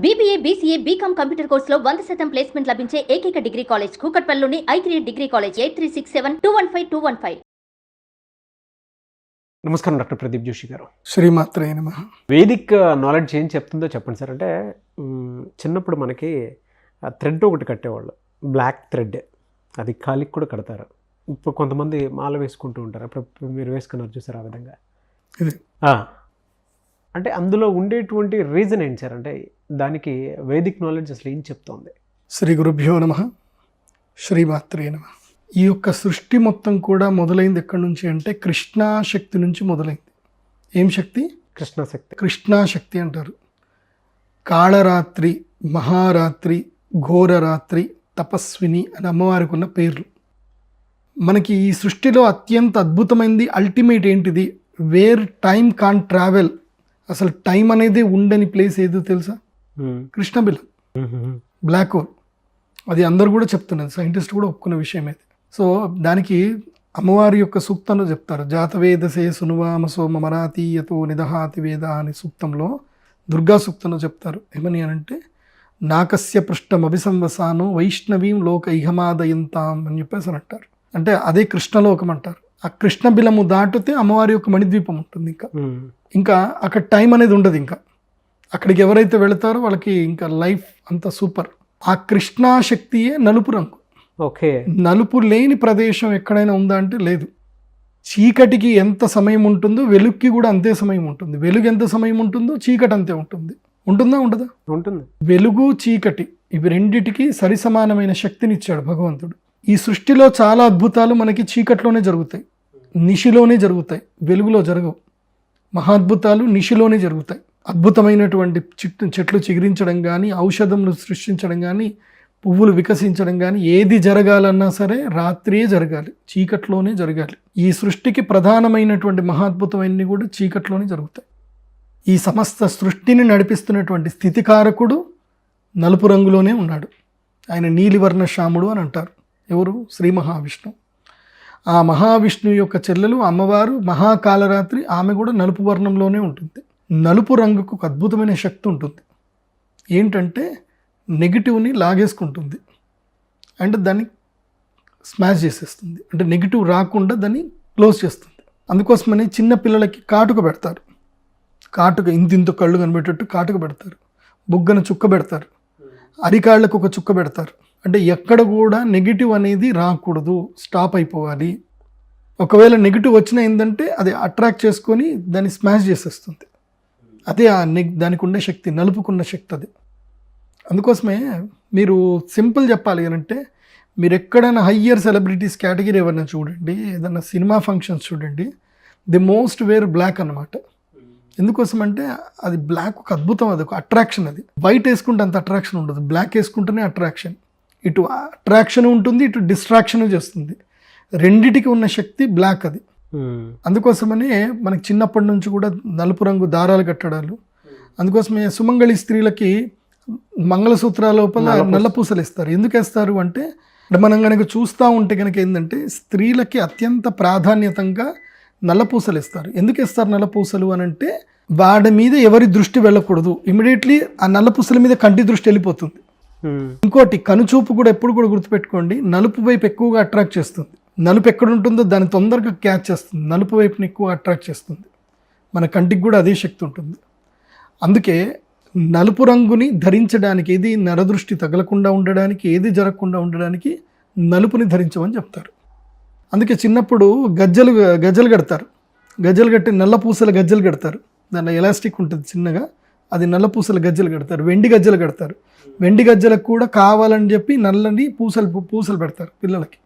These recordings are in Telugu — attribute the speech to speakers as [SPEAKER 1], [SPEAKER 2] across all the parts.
[SPEAKER 1] BBA, BCA, BCom కంప్యూటర్ కోర్సులో 100% ప్లేస్మెంట్ లభించే ఏకైక డిగ్రీ కాలేజ్ కూకట్పల్లిలోని I3 డిగ్రీ కాలేజ్ 8367215215.
[SPEAKER 2] నమస్కారం డాక్టర్ ప్రదీప్ జోషి గారు.
[SPEAKER 3] శ్రీమాత్రే నమః.
[SPEAKER 2] వేదిక్ నాలెడ్జ్ ఏం చెప్తుందో చెప్పండి సార్. అంటే చిన్నప్పుడు మనకి థ్రెడ్ ఒకటి కట్టేవాళ్ళు, బ్లాక్ థ్రెడ్, అది కాలికి కూడా కడతారు. ఇప్పుడు కొంతమంది మాల వేసుకుంటూ ఉంటారు. అప్పుడు మీరు వేసుకున్నారు చూసారు ఆ విధంగా.
[SPEAKER 3] ఇది
[SPEAKER 2] అంటే అందులో ఉండేటువంటి రీజన్ ఏంటి సార్? అంటే దానికి వేదిక్ నాలెడ్జ్ అసలు ఏం చెప్తోంది?
[SPEAKER 3] శ్రీ గురుభ్యో నమః. శ్రీమాత్రే నమః. ఈ యొక్క సృష్టి మొత్తం కూడా మొదలైంది ఎక్కడి నుంచి అంటే కృష్ణాశక్తి నుంచి మొదలైంది. ఏం శక్తి?
[SPEAKER 2] కృష్ణాశక్తి.
[SPEAKER 3] కృష్ణాశక్తి అంటారు. కాళరాత్రి, మహారాత్రి, ఘోరరాత్రి, తపస్విని అని అమ్మవారికి ఉన్న పేర్లు. మనకి ఈ సృష్టిలో అత్యంత అద్భుతమైనది అల్టిమేట్ ఏంటిది? వేర్ టైమ్ కాన్ ట్రావెల్. అసలు టైం అనేది ఉండని ప్లేస్ ఏదో తెలుసా? కృష్ణబిలం, బ్లాక్ హోల్. అది అందరు కూడా చెప్తున్నారు, సైంటిస్ట్ కూడా ఒప్పుకున్న విషయం ఇది. సో దానికి అమ్మవారి యొక్క సూక్తంలో చెప్తారు, జాతవేదసే సునువామసో మమరాతీయతో నిదహాతి వేద అని సూక్తంలో, దుర్గా సూక్తంలో చెప్తారు. ఏమని అనంటే, నాకస్య పృష్టం అభిసంవసాను వైష్ణవీం లోక ఇహమాదయంతాం అని చెప్పేసి అని అంటారు. అంటే అదే కృష్ణలోకం అంటారు. ఆ కృష్ణ బిలము దాటితే అమ్మవారి యొక్క మణిద్వీపం ఉంటుంది. ఇంకా అక్కడ టైం అనేది ఉండదు. ఇంకా అక్కడికి ఎవరైతే వెళతారో వాళ్ళకి ఇంకా లైఫ్ అంతా సూపర్. ఆ కృష్ణాశక్తియే నలుపు రంగు.
[SPEAKER 2] ఓకే.
[SPEAKER 3] నలుపు లేని ప్రదేశం ఎక్కడైనా ఉందా అంటే లేదు. చీకటికి ఎంత సమయం ఉంటుందో వెలుగుకి కూడా అంతే సమయం ఉంటుంది. వెలుగు ఎంత సమయం ఉంటుందో చీకటి అంతే ఉంటుంది. ఉంటుందా ఉండదా?
[SPEAKER 2] ఉంటుంది.
[SPEAKER 3] వెలుగు చీకటి ఇవి రెండిటికి సరి సమానమైన శక్తిని ఇచ్చాడు భగవంతుడు. ఈ సృష్టిలో చాలా అద్భుతాలు మనకి చీకట్లోనే జరుగుతాయి, నిశిలోనే జరుగుతాయి, వెలుగులో జరగవు. మహాద్భుతాలు నిశిలోనే జరుగుతాయి. అద్భుతమైనటువంటి చెట్లు చిగురించడం కానీ, ఔషధములు సృష్టించడం కానీ, పువ్వులు వికసించడం కానీ, ఏది జరగాలన్నా సరే రాత్రియే జరగాలి, చీకట్లోనే జరగాలి. ఈ సృష్టికి ప్రధానమైనటువంటి మహాద్భుతమైనవి కూడా చీకట్లోనే జరుగుతాయి. ఈ సమస్త సృష్టిని నడిపిస్తున్నటువంటి స్థితికారకుడు నలుపు రంగులోనే ఉన్నాడు. ఆయన నీలివర్ణ శ్యాముడు అని అంటారు. ఎవరు? శ్రీ మహావిష్ణువు. ఆ మహావిష్ణువు యొక్క చెల్లెలు అమ్మవారు మహాకాళరాత్రి, ఆమె కూడా నలుపు వర్ణంలోనే ఉంటుంది. నలుపు రంగుకు ఒక అద్భుతమైన శక్తి ఉంటుంది. ఏంటంటే నెగిటివ్ని లాగేసుకుంటుంది అంటే దాన్ని స్మాష్ చేసేస్తుంది. అంటే నెగిటివ్ రాకుండా దాన్ని క్లోజ్ చేస్తుంది. అందుకోసమని చిన్న పిల్లలకి కాటుక పెడతారు. కాటుక ఇంతింత కళ్ళు కనిపెట్టేట్టు కాటుక పెడతారు. బుగ్గన చుక్క పెడతారు. అరికాళ్ళకు ఒక చుక్క పెడతారు. అంటే ఎక్కడ కూడా నెగిటివ్ అనేది రాకూడదు, స్టాప్ అయిపోవాలి. ఒకవేళ నెగిటివ్ వచ్చినా ఏంటంటే అది అట్రాక్ట్ చేసుకొని దాన్ని స్మాష్ చేసేస్తుంది. అదే దానికి ఉండే శక్తి, నలుపుకున్న శక్తి అది. అందుకోసమే మీరు సింపుల్ చెప్పాలి అంటే, మీరు ఎక్కడైనా హయ్యర్ సెలబ్రిటీస్ కేటగిరీ ఎవరైనా చూడండి, ఏదైనా సినిమా ఫంక్షన్స్ చూడండి, ది మోస్ట్ వేర్ బ్లాక్ అన్నమాట. ఎందుకోసం అంటే అది బ్లాక్ ఒక అద్భుతం, అది ఒక అట్రాక్షన్. అది వైట్ వేసుకుంటే అంత అట్రాక్షన్ ఉండదు, బ్లాక్ వేసుకుంటేనే అట్రాక్షన్. ఇటు అట్రాక్షన్ ఉంటుంది, ఇటు డిస్ట్రాక్షన్ చేస్తుంది. రెండిటికి ఉన్న శక్తి బ్లాక్ అది. అందుకోసమనే మనకి చిన్నప్పటి నుంచి కూడా నలుపు రంగు దారాలు కట్టడాలు. అందుకోసమే సుమంగళి స్త్రీలకి మంగళసూత్రాల లోపల నల్ల పూసలు ఇస్తారు. ఎందుకు వేస్తారు అంటే, మనం కనుక చూస్తూ ఉంటే కనుక ఏంటంటే స్త్రీలకి అత్యంత ప్రాధాన్యతంగా నల్ల పూసలు ఇస్తారు. ఎందుకు ఇస్తారు నల్ల పూసలు అని అంటే, వాడి మీద ఎవరి దృష్టి వెళ్ళకూడదు. ఇమీడియట్లీ ఆ నల్ల పూసల మీద కంటి దృష్టి వెళ్ళిపోతుంది. ఇంకోటి, కనుచూపు కూడా ఎప్పుడు కూడా గుర్తుపెట్టుకోండి, నలుపు వైపు ఎక్కువగా అట్రాక్ట్ చేస్తుంది. నలుపు ఎక్కడ ఉంటుందో దాన్ని తొందరగా క్యాచ్ చేస్తుంది, నలుపు వైపుని ఎక్కువ అట్రాక్ట్ చేస్తుంది. మన కంటికి కూడా అదే శక్తి ఉంటుంది. అందుకే నలుపు రంగుని ధరించడానికి, ఏది నరదృష్టి తగలకుండా ఉండడానికి, ఏది జరగకుండా ఉండడానికి నలుపుని ధరించమని చెప్తారు. అందుకే చిన్నప్పుడు గజ్జలు కడతారు. గజ్జలు కట్టి నల్ల పూసల గజ్జలు కడతారు. దానిలో ఎలాస్టిక్ ఉంటుంది చిన్నగా, అది నల్ల పూసల గజ్జలు కడతారు. వెండి గజ్జలు కడతారు. వెండి గజ్జలకు కూడా కావాలని చెప్పి నల్లని పూసలు పెడతారు పిల్లలకి.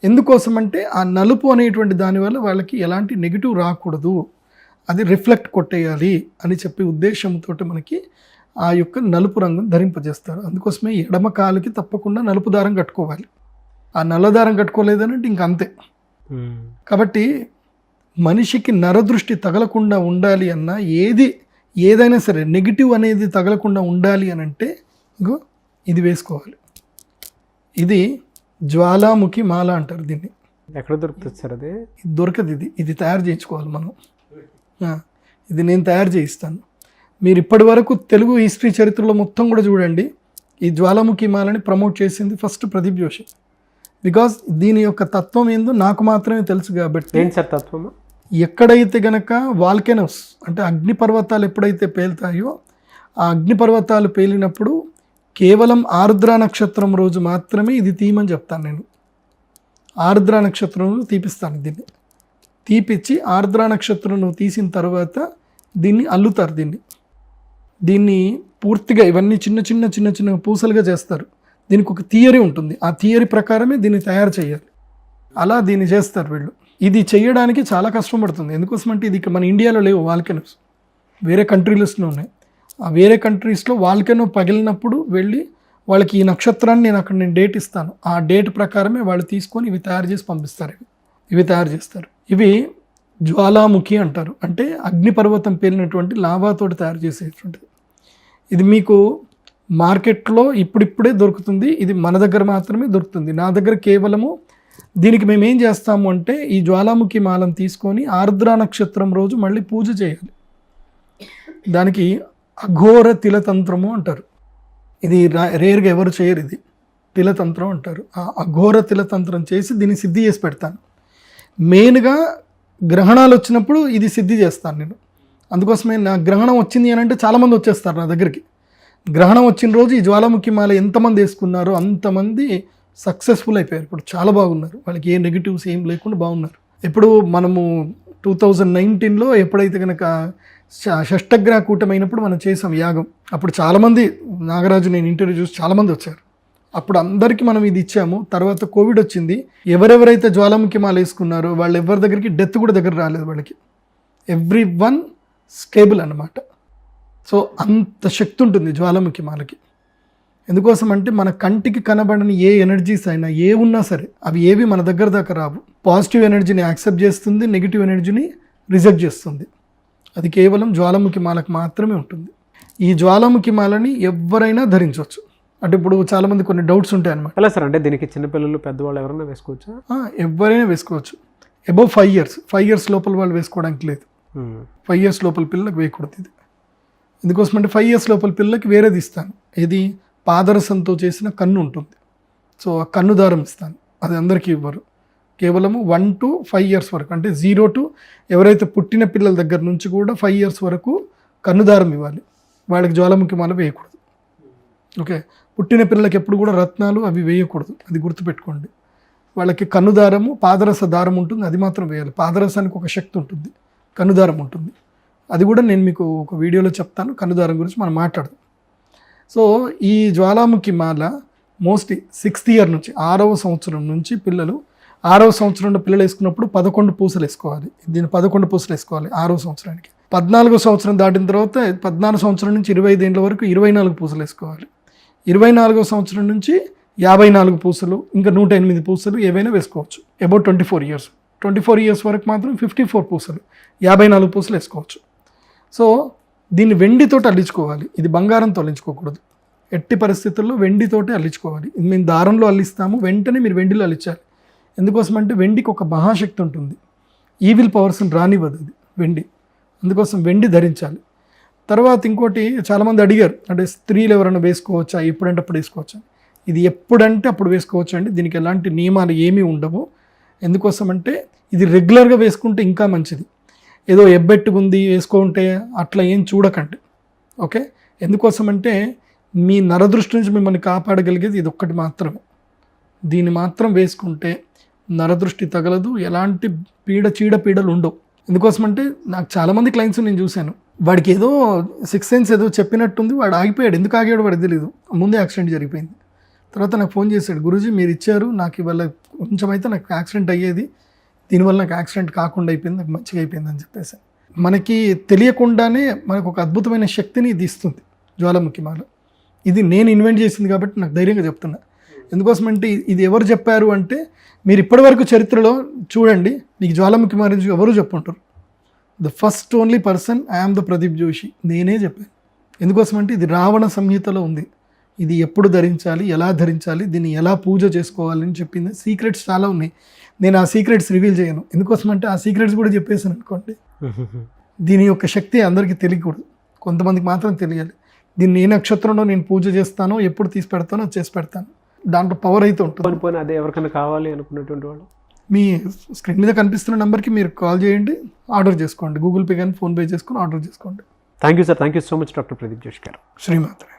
[SPEAKER 3] ఎందుకోసం అంటే ఆ నలుపు అనేటువంటి దానివల్ల వాళ్ళకి ఎలాంటి నెగిటివ్ రాకూడదు, అది రిఫ్లెక్ట్ కొట్టేయాలి అని చెప్పి ఉద్దేశంతో మనకి ఆ యొక్క నలుపు రంగును ధరింపజేస్తారు. అందుకోసమే ఎడమ కాలుకి తప్పకుండా నలుపు దారం కట్టుకోవాలి. ఆ నల్ల దారం కట్టుకోలేదనంటే ఇంక అంతే. కాబట్టి మనిషికి నరదృష్టి తగలకుండా ఉండాలి అన్నా, ఏదైనా సరే నెగిటివ్ అనేది తగలకుండా ఉండాలి అని అంటే ఇంకో ఇది వేసుకోవాలి. ఇది జ్వాలాముఖి మాల అంటారు దీన్ని.
[SPEAKER 2] ఎక్కడ దొరుకుతుంది సార్? అది
[SPEAKER 3] దొరకదు. ఇది తయారు చేయించుకోవాలి మనం. ఇది నేను తయారు చేయిస్తాను. మీరు ఇప్పటి వరకు తెలుగు హిస్టరీ చరిత్రలో మొత్తం కూడా చూడండి, ఈ జ్వాలాముఖి మాలని ప్రమోట్ చేసింది ఫస్ట్ ప్రదీప్ జోషి. బికాజ్ దీని యొక్క తత్వం ఏందో నాకు మాత్రమే తెలుసు కాబట్టి.
[SPEAKER 2] ఏంటి సార్ తత్వము?
[SPEAKER 3] ఎక్కడైతే గనక వాల్కెనోస్ అంటే అగ్నిపర్వతాలు ఎప్పుడైతే పేలుతాయో, ఆ అగ్నిపర్వతాలు పేలినప్పుడు కేవలం ఆర్ద్ర నక్షత్రం రోజు మాత్రమే ఇది తీయమని చెప్తాను నేను. ఆర్ద్ర నక్షత్రం రోజు తీపిస్తాను, దీన్ని తీపిచ్చి ఆర్ద్ర నక్షత్రం తీసిన తర్వాత దీన్ని అల్లుతారు. దీన్ని పూర్తిగా ఇవన్నీ చిన్న చిన్న చిన్న చిన్న పూసలుగా చేస్తారు. దీనికి ఒక థియరీ ఉంటుంది, ఆ థియరీ ప్రకారమే దీన్ని తయారు చేయాలి. అలా దీన్ని చేస్తారు వీళ్ళు. ఇది చేయడానికి చాలా కష్టం పడుతుంది. ఎందుకోసమంటే ఇది మన ఇండియాలో లేవు వాల్కెనోస్, వేరే కంట్రీస్లో ఉన్నాయి. ఆ వేరే కంట్రీస్లో వాల్కెనో పగిలినప్పుడు వెళ్ళి వాళ్ళకి ఈ నక్షత్రాన్ని నేను డేట్ ఇస్తాను, ఆ డేట్ ప్రకారమే వాళ్ళు తీసుకొని ఇవి తయారు చేసి పంపిస్తారు. ఇవి తయారు చేస్తారు. ఇవి జ్వాలాముఖి అంటారు, అంటే అగ్నిపర్వతం పేలినటువంటి లావాతోటి తయారు చేసేటువంటిది. ఇది మీకు మార్కెట్లో ఇప్పుడిప్పుడే దొరుకుతుంది, ఇది మన దగ్గర మాత్రమే దొరుకుతుంది. నా దగ్గర కేవలము దీనికి మేము ఏం చేస్తాము అంటే ఈ జ్వాలాముఖి మాలను తీసుకొని ఆర్ద్ర నక్షత్రం రోజు మళ్ళీ పూజ చేయాలి. దానికి అఘోర తిలతంత్రము అంటారు. ఇది రేర్గా ఎవరు చేయరు, ఇది తిలతంత్రం అంటారు. ఆ అఘోర తిలతంత్రం చేసి దీన్ని సిద్ధి చేసి పెడతాను. మెయిన్గా గ్రహణాలు వచ్చినప్పుడు ఇది సిద్ధి చేస్తాను నేను. అందుకోసమే నా గ్రహణం వచ్చింది అని అంటే చాలామంది వచ్చేస్తారు నా దగ్గరికి. గ్రహణం వచ్చిన రోజు ఈ జ్వాలాముఖి మాల ఎంతమంది వేసుకున్నారో అంతమంది సక్సెస్ఫుల్ అయిపోయారు. ఇప్పుడు చాలా బాగున్నారు, వాళ్ళకి ఏ నెగిటివ్స్ ఏం లేకుండా బాగున్నారు. ఇప్పుడు మనము 2019లో ఎప్పుడైతే కనుక షష్టగ్రహ కూటమైనప్పుడు మనం చేసాం యాగం. అప్పుడు చాలామంది నాగరాజు నేను ఇంటర్వ్యూ చూసి చాలామంది వచ్చారు. అప్పుడు అందరికీ మనం ఇది ఇచ్చాము. తర్వాత కోవిడ్ వచ్చింది. ఎవరెవరైతే జ్వాలాముఖి మాల వేసుకున్నారో వాళ్ళు ఎవరి దగ్గరికి డెత్ కూడా దగ్గర రాలేదు. వాళ్ళకి ఎవ్రీ వన్ స్టేబుల్ అన్నమాట. సో అంత శక్తి ఉంటుంది జ్వాలాముఖి మాలకి. ఎందుకోసం అంటే మన కంటికి కనబడని ఏ ఎనర్జీస్ అయినా ఏ ఉన్నా సరే అవి ఏవి మన దగ్గర దాకా రావు. పాజిటివ్ ఎనర్జీని యాక్సెప్ట్ చేస్తుంది, నెగిటివ్ ఎనర్జీని రిజెక్ట్ చేస్తుంది. అది కేవలం జ్వాలాముఖి మాలకు మాత్రమే ఉంటుంది. ఈ జ్వాలాముఖి మాలని ఎవరైనా ధరించవచ్చు. అంటే ఇప్పుడు చాలామంది కొన్ని డౌట్స్ ఉంటాయి అన్నమాట.
[SPEAKER 2] ఎలా సార్, అంటే దీనికి చిన్నపిల్లలు పెద్దవాళ్ళు ఎవరైనా వేసుకోవచ్చా?
[SPEAKER 3] ఎవరైనా వేసుకోవచ్చు. అబౌవ్ 5 years లోపల వాళ్ళు వేసుకోవడానికి లేదు. 5 years లోపల పిల్లలకు వేయకూడదు ఇది. ఎందుకోసమంటే 5 years లోపల పిల్లలకి వేరేది ఇస్తాను. ఇది పాదరసంతో చేసిన కన్ను ఉంటుంది. సో ఆ కన్ను దారం ఇస్తాను, అది అందరికీ ఇవ్వరు. కేవలము 1 to 5 years వరకు, అంటే 0 to ఎవరైతే పుట్టిన పిల్లల దగ్గర నుంచి కూడా 5 years వరకు కన్నుదారం ఇవ్వాలి. వాళ్ళకి జ్వాలాముఖి మాల వేయకూడదు. ఓకే, పుట్టిన పిల్లలకి ఎప్పుడు కూడా రత్నాలు అవి వేయకూడదు, అది గుర్తుపెట్టుకోండి. వాళ్ళకి కన్నుదారము పాదరస దారం ఉంటుంది, అది మాత్రం వేయాలి. పాదరసానికి ఒక శక్తి ఉంటుంది, కన్నుదారం ఉంటుంది. అది కూడా నేను మీకు ఒక వీడియోలో చెప్తాను, కన్నుదారం గురించి మనం మాట్లాడదాం. సో ఈ జ్వాలాముఖి మాల మోస్ట్లీ 6th year నుంచి 6వ సంవత్సరం నుంచి పిల్లలు 6వ సంవత్సరంలో పిల్లలు వేసుకున్నప్పుడు 11 పూసలు వేసుకోవాలి. దీన్ని 11 పూసలు వేసుకోవాలి 6వ సంవత్సరానికి. 14వ సంవత్సరం దాటిన తర్వాత 14 సంవత్సరం నుంచి 25 ఏళ్ళ వరకు 24 పూసలు వేసుకోవాలి. 24వ సంవత్సరం నుంచి 54 పూసలు, ఇంకా 108 పూసలు ఏవైనా వేసుకోవచ్చు. అబౌట్ 24 years వరకు మాత్రం 54 పూసలు, 54 పూసలు వేసుకోవచ్చు. సో దీన్ని వెండితోటి అల్లించుకోవాలి. ఇది బంగారంతో అల్లించుకోకూడదు. ఎట్టి పరిస్థితుల్లో వెండితోటే అల్లించుకోవాలి. ఇది మేము దారంలో అల్లిస్తాము, వెంటనే మీరు వెండిలో అల్లించాలి. ఎందుకోసమంటే వెండికి ఒక మహాశక్తి ఉంటుంది, ఈవిల్ పవర్స్ని రానివ్వదు అది వెండి. అందుకోసం వెండి ధరించాలి. తర్వాత ఇంకోటి చాలామంది అడిగారు, అంటే స్త్రీలు ఎవరైనా వేసుకోవచ్చా, ఎప్పుడంటే అప్పుడు వేసుకోవచ్చా. ఇది ఎప్పుడంటే అప్పుడు వేసుకోవచ్చు అండి. దీనికి ఎలాంటి నియమాలు ఏమీ ఉండవు. ఎందుకోసమంటే ఇది రెగ్యులర్గా వేసుకుంటే ఇంకా మంచిది. ఏదో ఎబ్బెట్టుకుంది వేసుకుంటే అట్లా ఏం చూడకండి. ఓకే, ఎందుకోసమంటే మీ నరదృష్టి నుంచి మిమ్మల్ని కాపాడగలిగేది ఇది ఒక్కటి మాత్రమే. దీన్ని మాత్రం వేసుకుంటే నరదృష్టి తగలదు, ఎలాంటి చీడపీడలు ఉండవు. ఎందుకోసమంటే నాకు చాలామంది క్లయింట్స్ నేను చూశాను, వాడికి ఏదో 6th sense ఏదో చెప్పినట్టుంది, వాడు ఆగిపోయాడు. ఎందుకు ఆగాడు వాడికి తెలియదు, ముందే యాక్సిడెంట్ జరిగిపోయింది. తర్వాత నాకు ఫోన్ చేశాడు, గురూజీ మీరు ఇచ్చారు నాకు ఇవాళ కొంచెం అయితే నాకు యాక్సిడెంట్ అయ్యేది, దీనివల్ల నాకు యాక్సిడెంట్ కాకుండా అయిపోయింది, నాకు మంచిగా అయిపోయింది అని చెప్పేసి. మనకి తెలియకుండానే మనకు ఒక అద్భుతమైన శక్తిని ఇది ఇస్తుంది జ్వాలాముఖి మాల. ఇది నేను ఇన్వెంట్ చేసింది కాబట్టి నాకు ధైర్యంగా చెప్తున్నా. ఎందుకోసమంటే ఇది ఎవరు చెప్పారు అంటే, మీరు ఇప్పటివరకు చరిత్రలో చూడండి, మీకు జ్వాలాముఖి మాల ఎవరు చెప్పుంటారు. The first only person I'm the Pradeep Joshi, నేనే చెప్పాను. ఎందుకోసమంటే ఇది రావణ సంహితలో ఉంది. ఇది ఎప్పుడు ధరించాలి, ఎలా ధరించాలి, దీన్ని ఎలా పూజ చేసుకోవాలని చెప్పింది. సీక్రెట్స్ చాలా ఉన్నాయి, నేను ఆ సీక్రెట్స్ రివీల్ చేయను. ఎందుకోసమంటే ఆ సీక్రెట్స్ కూడా చెప్పేసాను అనుకోండి, దీని యొక్క శక్తి అందరికీ తెలియకూడదు. కొంతమందికి మాత్రం తెలియాలి. దీన్ని ఏ నక్షత్రంలో నేను పూజ చేస్తానో, ఎప్పుడు తీసి పెడతానో అది చేసి పెడతాను. దాంట్లో పవర్ అయితే ఉంటుంది.
[SPEAKER 2] పోనీ అదే ఎవరికైనా కావాలి అనుకున్నటువంటి వాళ్ళు
[SPEAKER 3] మీ స్క్రీన్ మీద కనిపిస్తున్న నెంబర్కి మీరు కాల్ చేయండి, ఆర్డర్ చేసుకోండి. గూగుల్ పే కానీ ఫోన్పే చేసుకొని ఆర్డర్ చేసుకోండి.
[SPEAKER 2] Thank you sir, thank you so much doctor Pradeep Joshi గారు.
[SPEAKER 3] శ్రీమాత్రే.